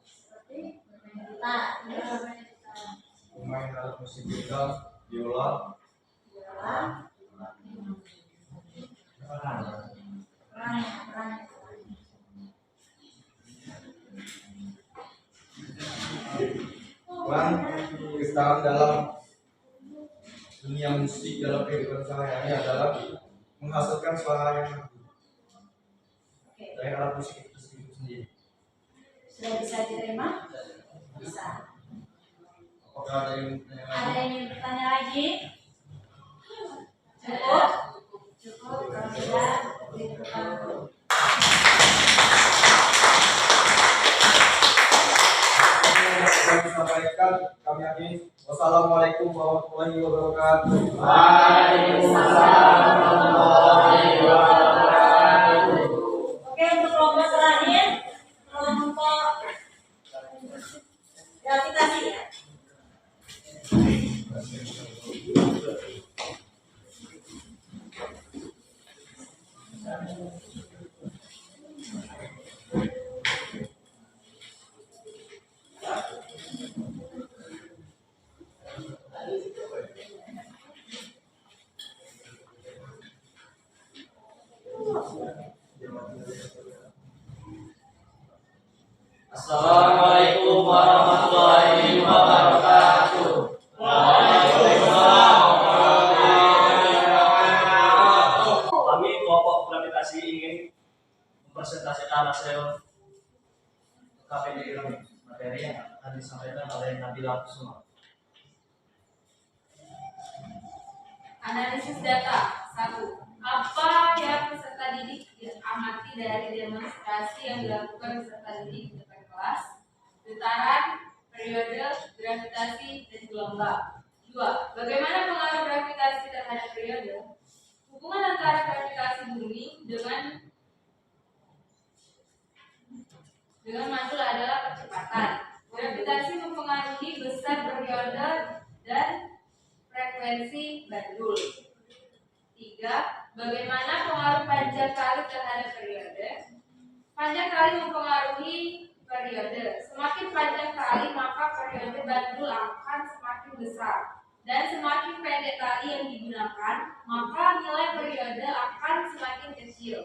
Seperti bermain gitar, bermain gitar, Pemain alat musik gitar, biola, biola, peran. Cuman sekarang dalam dunia musik dalam kehidupan sehari-hari adalah menghasilkan suara yang merdu Oke, dari alat musik itu sendiri. sudah bisa diterima? Bisa. Apakah ada yang bertanya Ada lagi? yang ingin bertanya lagi? Cukup? Cukup, kalau tidak, ditutup dulu. Kami sampaikan, kami akhiri. Wassalamualaikum warahmatullahi wabarakatuh. Oke, untuk kelompok terakhir, kelompok gravitasi ya. Assalamualaikum warahmatullahi wabarakatuh. Kami kelompok gravitasi ingin mempresentasikan hasil KPD kami. Materi yang akan disampaikan oleh Nabila Kusuma. Analisis data. 1. Apa yang peserta didik amati dari demonstrasi yang dilakukan peserta didik di depan kelas? Getaran, periode, gravitasi, dan gelombang. 2. Bagaimana pengaruh gravitasi terhadap periode? Hubungan antara gravitasi bumi dengan mantul adalah percepatan. Gravitasi mempengaruhi besar periode dan frekuensi bandul. 3. Bagaimana pengaruh panjang kali terhadap periode? Panjang kali mempengaruhi periode. Semakin panjang kali, maka periode bandul akan semakin besar. Dan semakin pendek kali yang digunakan, maka nilai periode akan semakin kecil.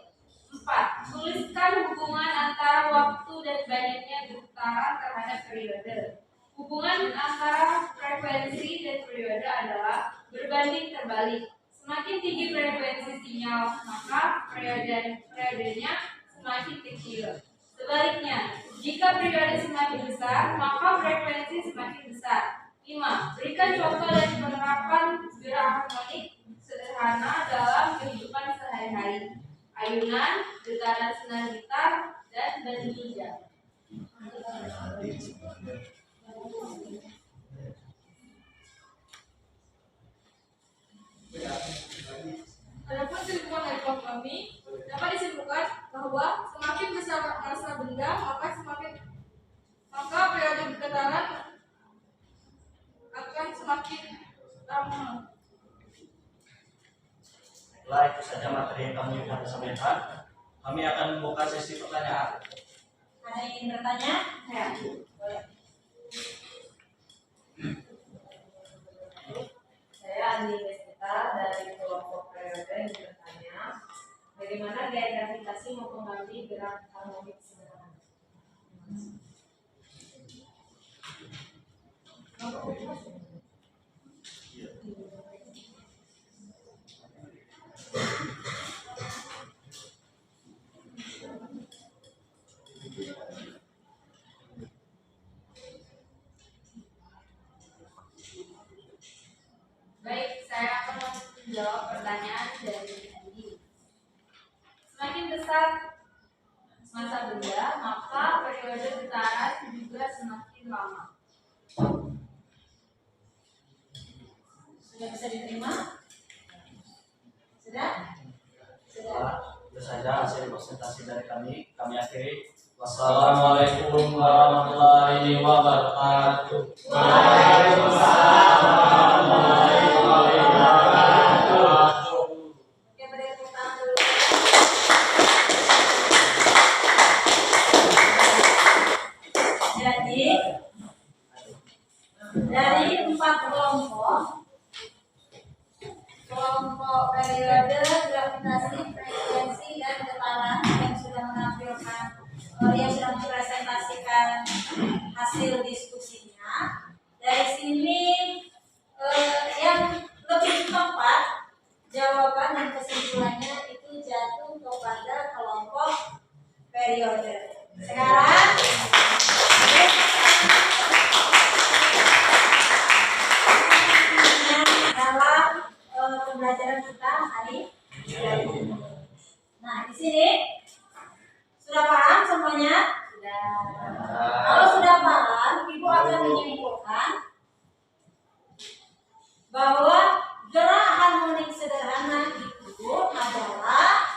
4. Tuliskan hubungan antara waktu dan banyaknya getaran terhadap periode. Hubungan antara frekuensi dan periode adalah berbanding terbalik. Semakin tinggi frekuensi sinyal, maka periodenya semakin kecil. Sebaliknya, jika periode semakin besar, maka frekuensi semakin besar. 5. Berikan contoh dari penerapan gerak harmonik sederhana dalam kehidupan sehari-hari. Ayunan, getaran senar gitar, dan bandul jam. Adapun kesimpulan dari kelompok kami dapat disimpulkan bahwa semakin besar massa benda, maka periode getaran akan semakin lama. Setelah itu saja materi yang kami akan sampaikan. Kami akan membuka sesi pertanyaan. Ada yang ingin bertanya? Ya. Boleh. Saya Andi Mestita dari kelompok periode yang bertanya, bagaimana gaya gravitasi mempengaruhi gerak harmonik sederhana? Baik, saya akan menjawab pertanyaan dari Andi. Semakin besar massa benda, maka periode getaran juga semakin lama. Sudah bisa diterima? Sudah? Itu saja hasil presentasi dari kami. Kami akhiri. Wassalamualaikum warahmatullahi wabarakatuh. Oke, beri tepuk tangan dulu. Jadi, dari 4 kelompok periode, gravitasi, frekuensi, dan getaran yang sudah mempresentasikan hasil diskusinya, dari sini yang lebih tepat jawaban dan kesimpulannya itu jatuh kepada kelompok periode. Sekarang dalam pembelajaran kita hari ini. Nah, di sini sudah paham semuanya? Sudah. Kalau sudah paham, Ibu akan menyimpulkan bahwa gerak harmonik sederhana itu adalah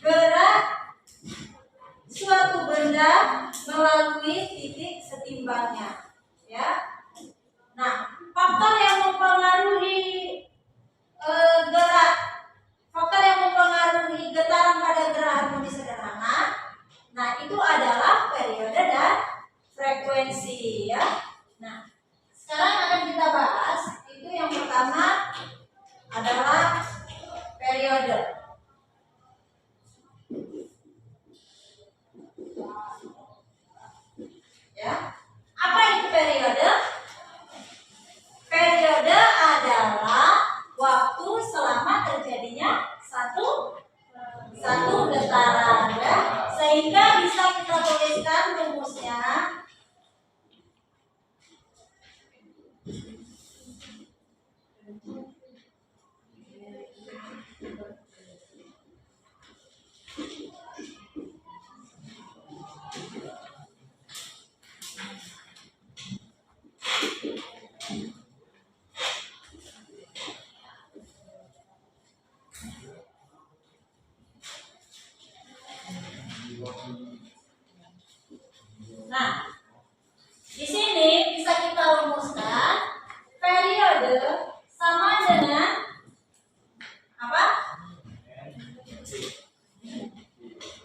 gerak suatu benda melalui titik setimbangnya, ya. Nah, faktor yang mempengaruhi getaran pada gerak harmonik sederhana, nah itu adalah periode dan frekuensi, ya. Nah, sekarang akan kita bahas itu yang pertama adalah periode. Ya, apa itu periode? Periode adalah waktu selama terjadinya satu getaran, ya. Sehingga bisa kita tuliskan rumusnya. Nah, di sini bisa kita rumuskan periode sama dengan apa?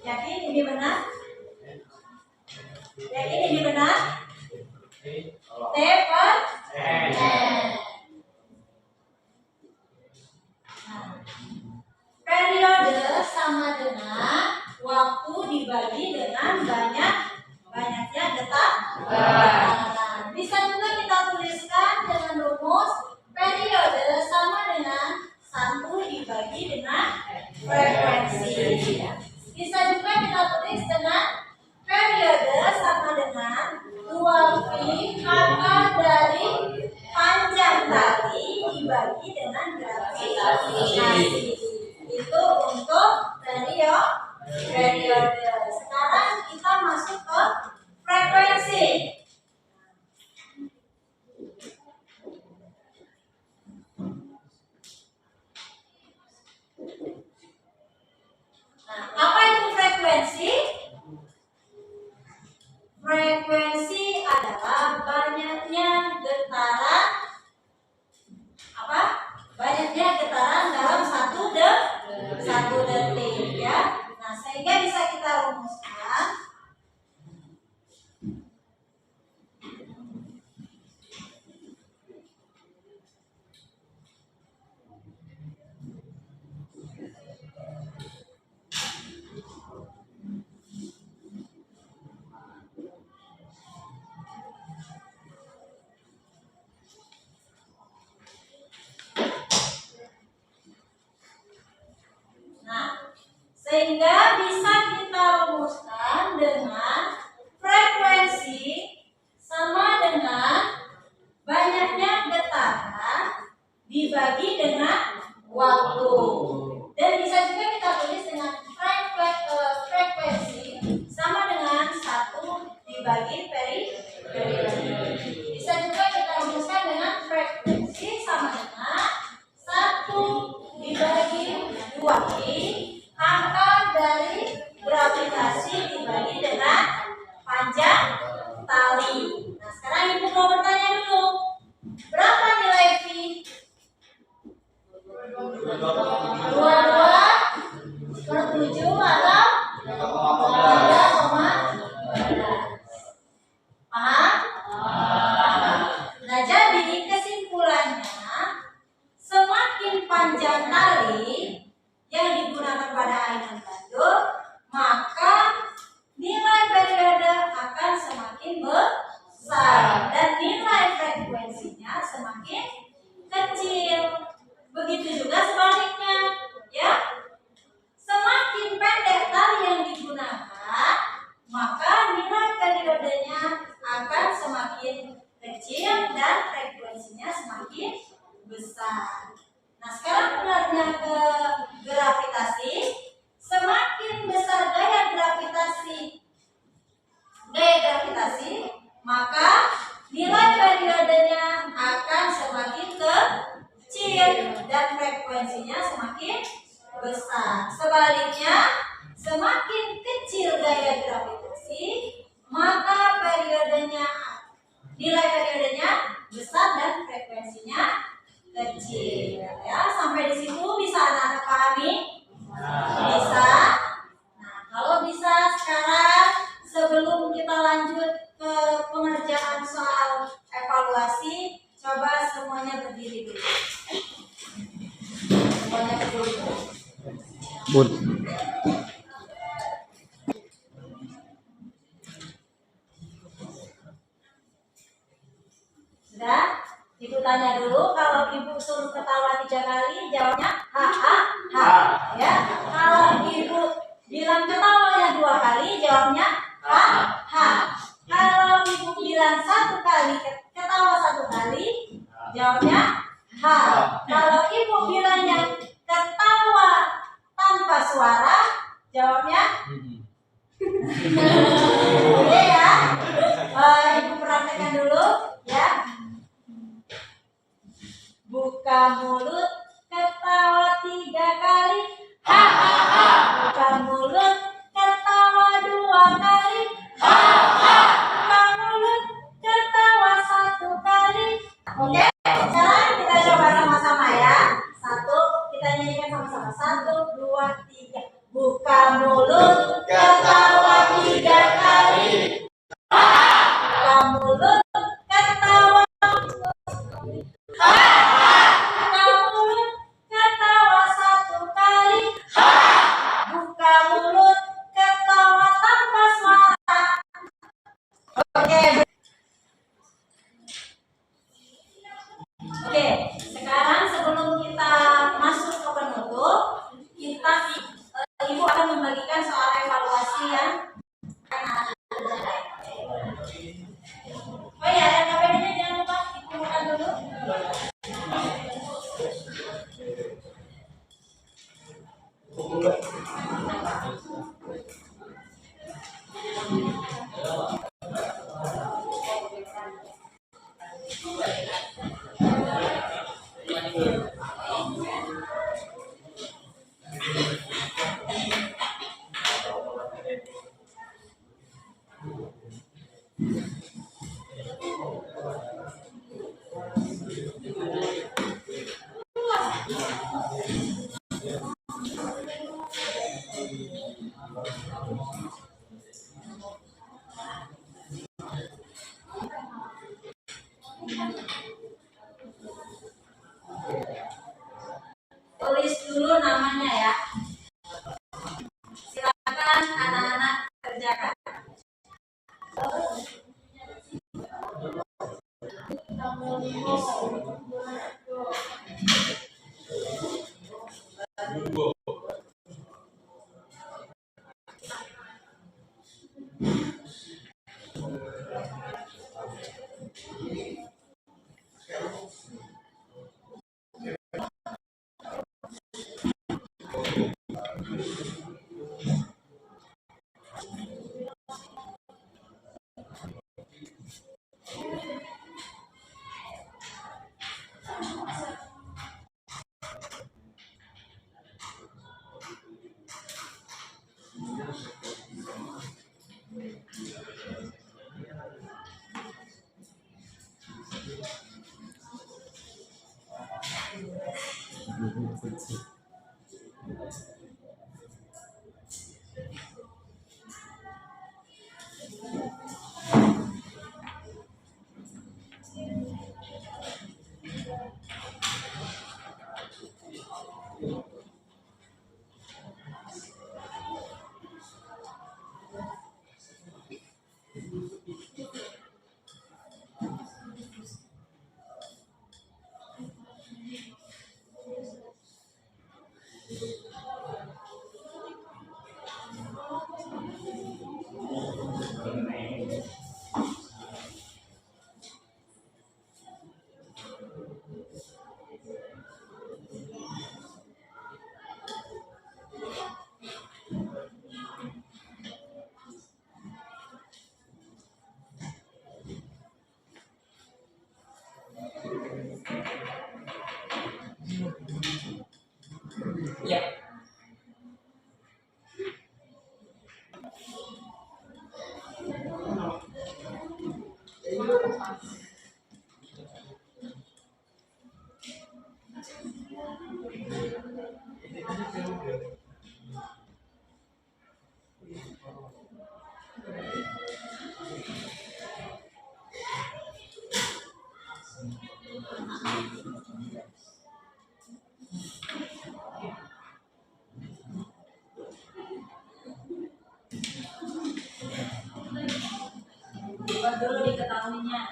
Yakin ini benar? Yakin ini benar? T per N. Nah, periode sama dengan waktu dibagi dengan banyaknya getaran. Bisa juga kita tuliskan dengan rumus periode sama dengan 1 dibagi dengan frekuensi. Bisa juga kita tulis dengan periode sama dengan 2pi akar dari panjang tali dibagi dengan gravitasi. Itu untuk periode. Sekarang kita masuk ke frekuensi. Nah, apa itu frekuensi? Frekuensi adalah banyaknya getaran dalam satu detik, ya. Nah, sehingga bisa kita rumuskan sehingga bisa kita rumuskan dengan frekuensi sama dengan banyaknya getaran dibagi dengan waktu. Dan bisa juga kita tulis dengan frekuensi sama dengan 1 dibagi periode. Bisa juga kita rumuskan dengan frekuensi sama dengan 1 dibagi 2pi akar dari gravitasi dibagi dengan panjang tali. Nah, sekarang Ibu mau bertanya dulu, berapa nilai pi? 22/7 atau 3,14? nilai periodenya besar dan frekuensinya kecil. Ya, sampai di situ bisa anak-anak pahami? Bisa. Nah, kalau bisa sekarang sebelum kita lanjut ke pengerjaan soal evaluasi, coba semuanya berdiri dulu. Semuanya berdiri dulu. Sudah? Ibu tanya dulu, kalau ibu suruh ketawa 3 kali, jawabnya ha ha ha. Ya. Kalau ibu bilang ketawanya 2 kali, jawabnya ha ha. Kalau ibu bilang 1 kali ketawa 1 kali, jawabnya ha. Kalau ibu bilangnya ketawa tanpa suara, jawabnya boleh ya. Ibu praktekkan dulu ya. Buka mulut, ketawa 3 kali, ha ha ha. Buka mulut, ketawa 2 kali, ha ha. Buka mulut, ketawa 1 kali. Oke, sekarang kita coba sama-sama ya. 1, kita nyanyikan sama-sama. 1, 2, 3. Buka mulut, ketawa 3 kali, ha ha. Buka mulut, ketawa 1 kali. Buka mulut, ketawa tanpa suara. Oke. Oke, sekarang sebelum kita masuk ke penutup, ibu akan membagikan soal evaluasi yang oh ya, LKPD-nya jangan lupa dikumpulkan dulu. Tulis dulu namanya ya. Silakan anak-anak kerjakan. Buat dulu diketahuinya.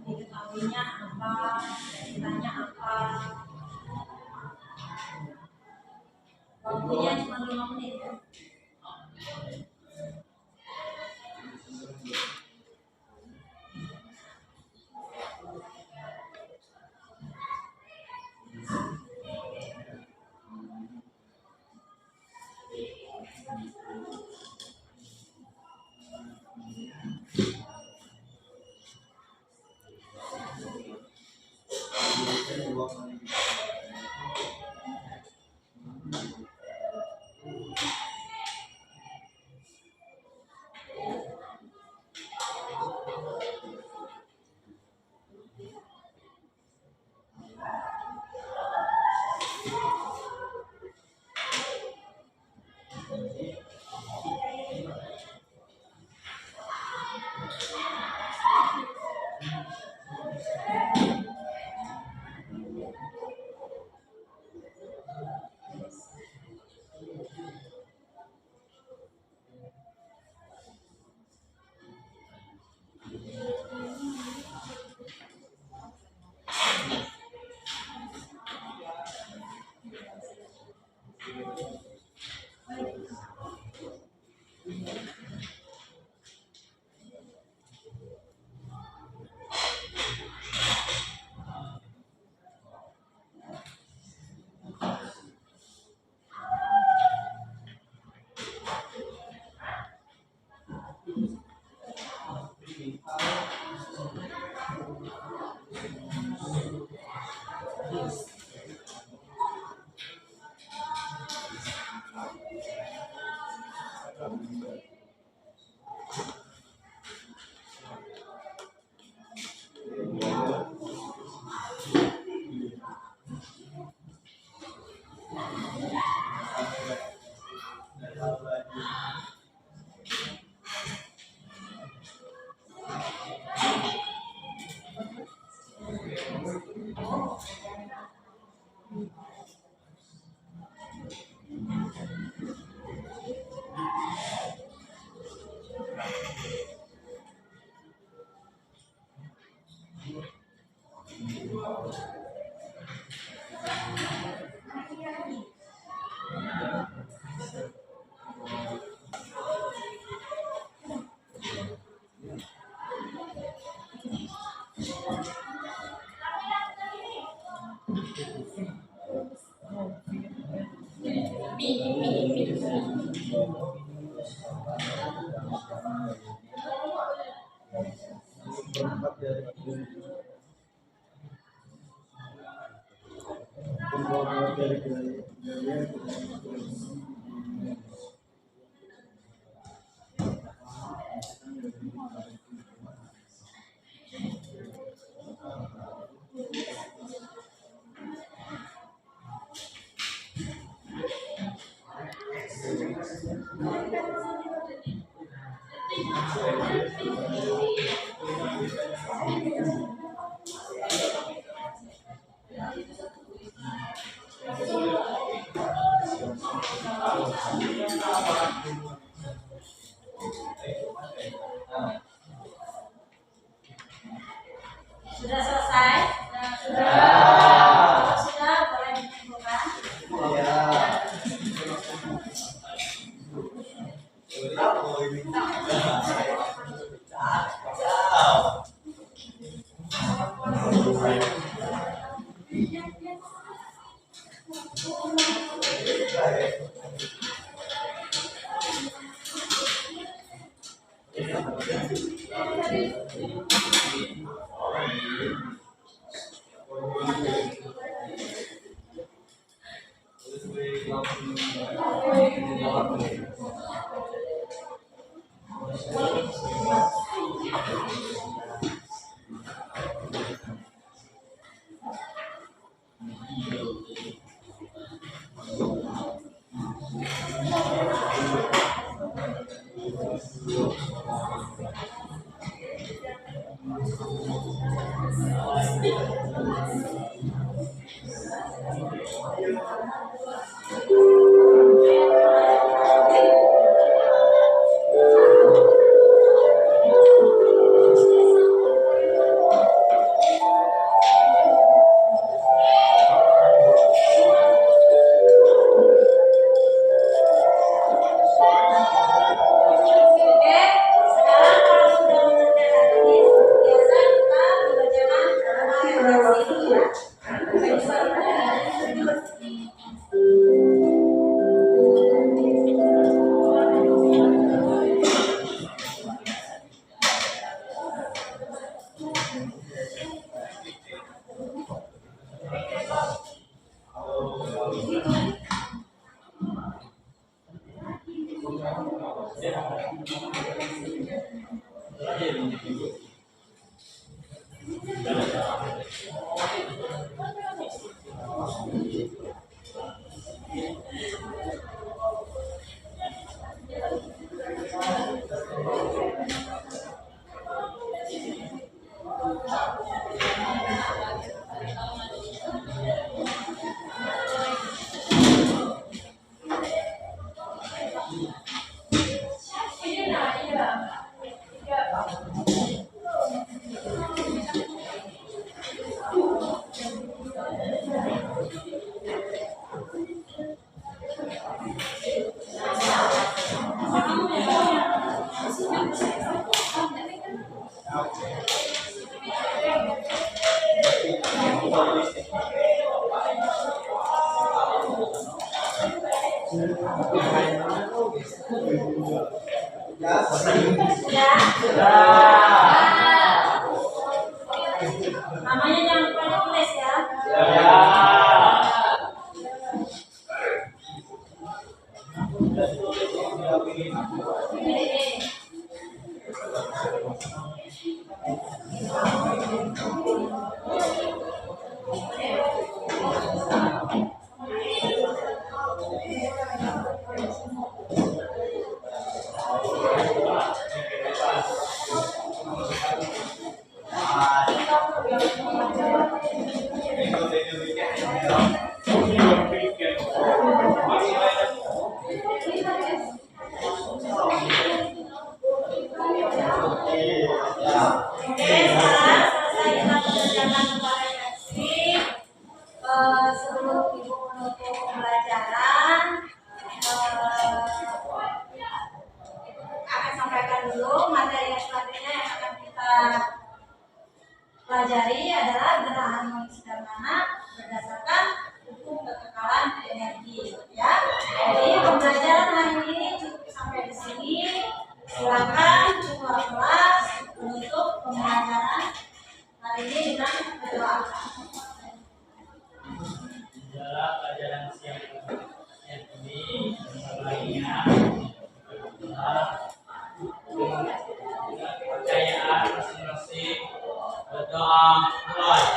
Diketahuinya apa, ceritanya apa. Waktunya cuma 5 menit. Sudah selesai? Sudah. Kalau sudah boleh dikumpulkan. Oke, sekarang kalau sudah mengerjakan ini, biasa kita mengerjakan refleksi ya. Ya. Namanya jangan lupa ditulis ya. Oke, sekarang selesai kita mengerjakan refleksi. Sebelum ibu menutup pembelajaran, akan sampaikan dulu materi yang selanjutnya yang akan kita pelajari adalah gerakan harmonis sederhana berdasarkan hukum kekekalan energi. Ya, jadi pembelajaran hari ini cukup sampai di sini. Silakan keluar kelas menutup pembelajaran hari ini dengan berdoa. Dalam pelajaran siang ini lainnya adalah dengan kepercayaan masing-masing berdoa mulai.